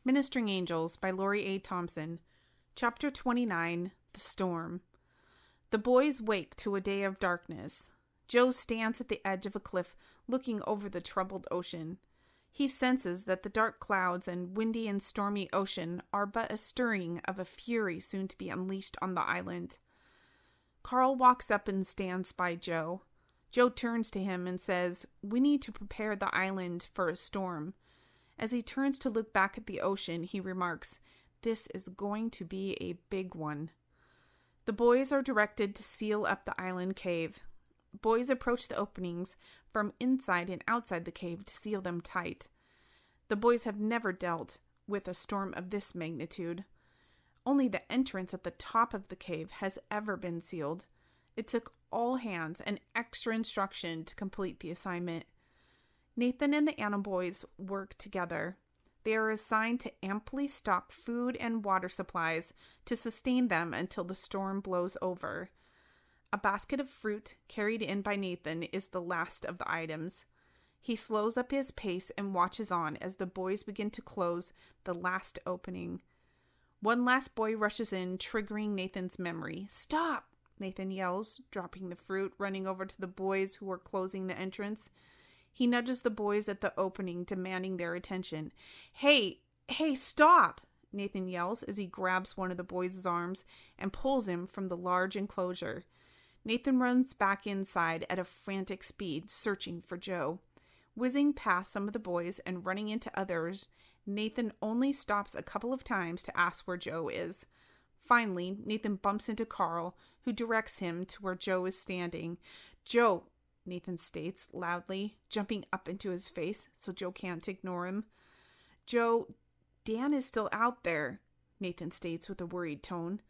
Ministering Angels by Lori A. Thompson. Chapter 29, The Storm. The boys wake to a day of darkness. Joe stands at the edge of a cliff looking over the troubled ocean. He senses that the dark clouds and windy and stormy ocean are but a stirring of a fury soon to be unleashed on the island. Carl walks up and stands by Joe. Joe turns to him and says, "We need to prepare the island for a storm." As he turns to look back at the ocean, he remarks, "This is going to be a big one." The boys are directed to seal up the island cave. Boys approach the openings from inside and outside the cave to seal them tight. The boys have never dealt with a storm of this magnitude. Only the entrance at the top of the cave has ever been sealed. It took all hands and extra instruction to complete the assignment. Nathan and the animal boys work together. They are assigned to amply stock food and water supplies to sustain them until the storm blows over. A basket of fruit carried in by Nathan is the last of the items. He slows up his pace and watches on as the boys begin to close the last opening. One last boy rushes in, triggering Nathan's memory. "Stop!" Nathan yells, dropping the fruit, running over to the boys who are closing the entrance. He nudges the boys at the opening, demanding their attention. Hey, stop!" Nathan yells as he grabs one of the boys' arms and pulls him from the large enclosure. Nathan runs back inside at a frantic speed, searching for Joe. Whizzing past some of the boys and running into others, Nathan only stops a couple of times to ask where Joe is. Finally, Nathan bumps into Carl, who directs him to where Joe is standing. "Joe," Nathan states loudly, jumping up into his face so Joe can't ignore him. "Joe, Dan is still out there," Nathan states with a worried tone.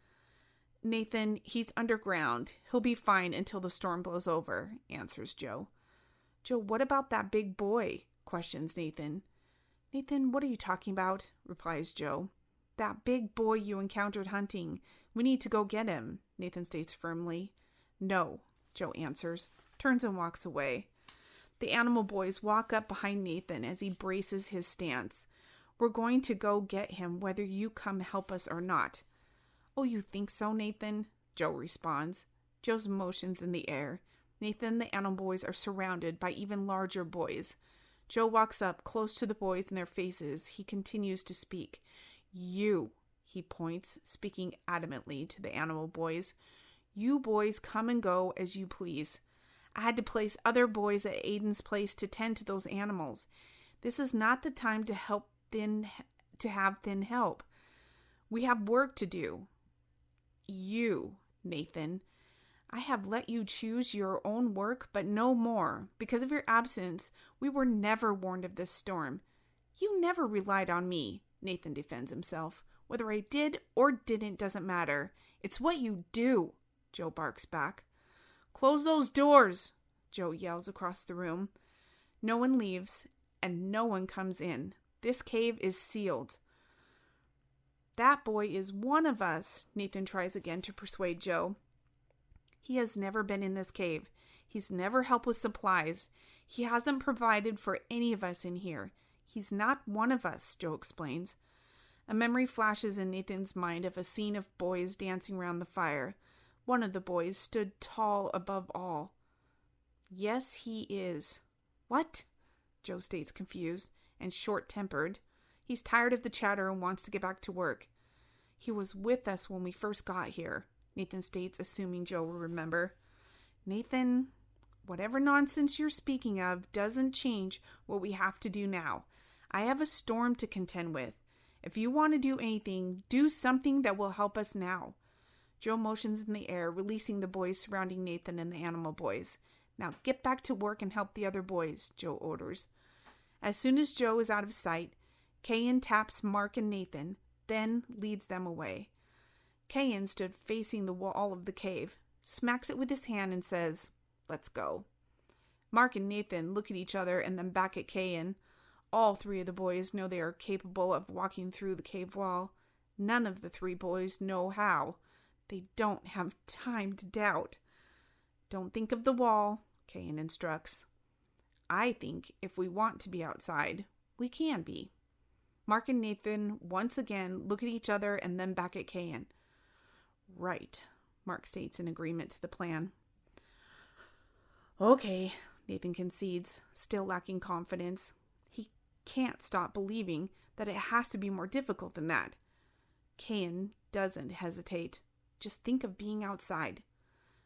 "Nathan, he's underground. He'll be fine until the storm blows over," answers Joe. "Joe, what about that big boy?" questions Nathan. "Nathan, what are you talking about?" replies Joe. "That big boy you encountered hunting. We need to go get him," Nathan states firmly. "No," Joe answers, turns and walks away. The animal boys walk up behind Nathan as he braces his stance. "We're going to go get him whether you come help us or not." "Oh, you think so, Nathan?" Joe responds. Joe's motion's in the air. Nathan and the animal boys are surrounded by even larger boys. Joe walks up close to the boys in their faces. He continues to speak. "You," he points, speaking adamantly to the animal boys. "You boys come and go as you please. I had to place other boys at Aiden's place to tend to those animals. This is not the time to have thin help. We have work to do. You, Nathan, I have let you choose your own work, but no more. Because of your absence, we were never warned of this storm. You never relied on me," Nathan defends himself. "Whether I did or didn't doesn't matter. It's what you do," Joe barks back. "Close those doors," Joe yells across the room. No one leaves, and no one comes in. This cave is sealed. "That boy is one of us," Nathan tries again to persuade Joe. "He has never been in this cave. He's never helped with supplies. He hasn't provided for any of us in here. He's not one of us," Joe explains. A memory flashes in Nathan's mind of a scene of boys dancing around the fire. One of the boys stood tall above all. "Yes, he is." "What?" Joe states, confused and short-tempered. He's tired of the chatter and wants to get back to work. "He was with us when we first got here," Nathan states, assuming Joe will remember. "Nathan, whatever nonsense you're speaking of doesn't change what we have to do now. I have a storm to contend with. If you want to do anything, do something that will help us now." Joe motions in the air, releasing the boys surrounding Nathan and the animal boys. "Now get back to work and help the other boys," Joe orders. As soon as Joe is out of sight, Cain taps Mark and Nathan, then leads them away. Cain stood facing the wall of the cave, smacks it with his hand and says, "Let's go." Mark and Nathan look at each other and then back at Cain. All three of the boys know they are capable of walking through the cave wall. None of the three boys know how. They don't have time to doubt. "Don't think of the wall," Cain instructs. "I think if we want to be outside, we can be." Mark and Nathan once again look at each other and then back at Kayan. Right, Mark states in agreement to the plan. Okay, Nathan concedes, still lacking confidence. He can't stop believing that it has to be more difficult than that. Kayan doesn't hesitate. Just think of being outside.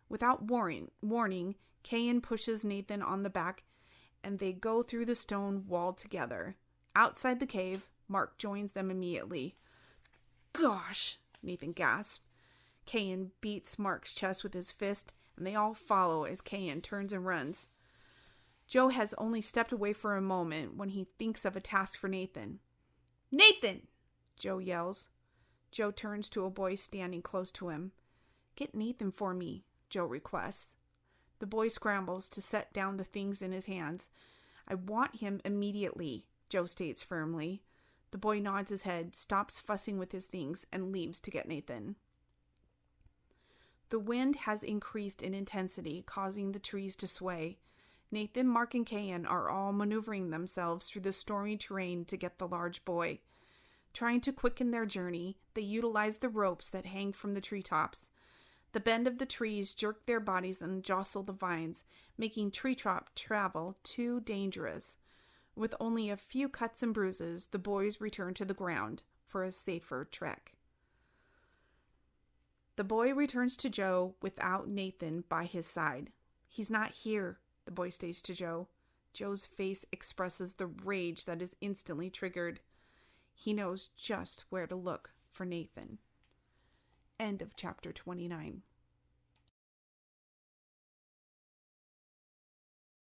Without warning, Kayan pushes Nathan on the back, and they go through the stone wall together. Outside the cave, Mark joins them immediately. Gosh, Nathan gasps. Kayan beats Mark's chest with his fist, and they all follow as Kayan turns and runs. Joe has only stepped away for a moment when he thinks of a task for Nathan. Nathan! Joe yells. Joe turns to a boy standing close to him. Get Nathan for me, Joe requests. The boy scrambles to set down the things in his hands. I want him immediately, Joe states firmly. The boy nods his head, stops fussing with his things, and leaves to get Nathan. The wind has increased in intensity, causing the trees to sway. Nathan, Mark, and Kayan are all maneuvering themselves through the stormy terrain to get the large boy. Trying to quicken their journey, they utilize the ropes that hang from the treetops. The bend of the trees jerk their bodies and jostle the vines, making treetop travel too dangerous. With only a few cuts and bruises, the boys return to the ground for a safer trek. The boy returns to Joe without Nathan by his side. He's not here, the boy states to Joe. Joe's face expresses the rage that is instantly triggered. He knows just where to look for Nathan. End of chapter 29.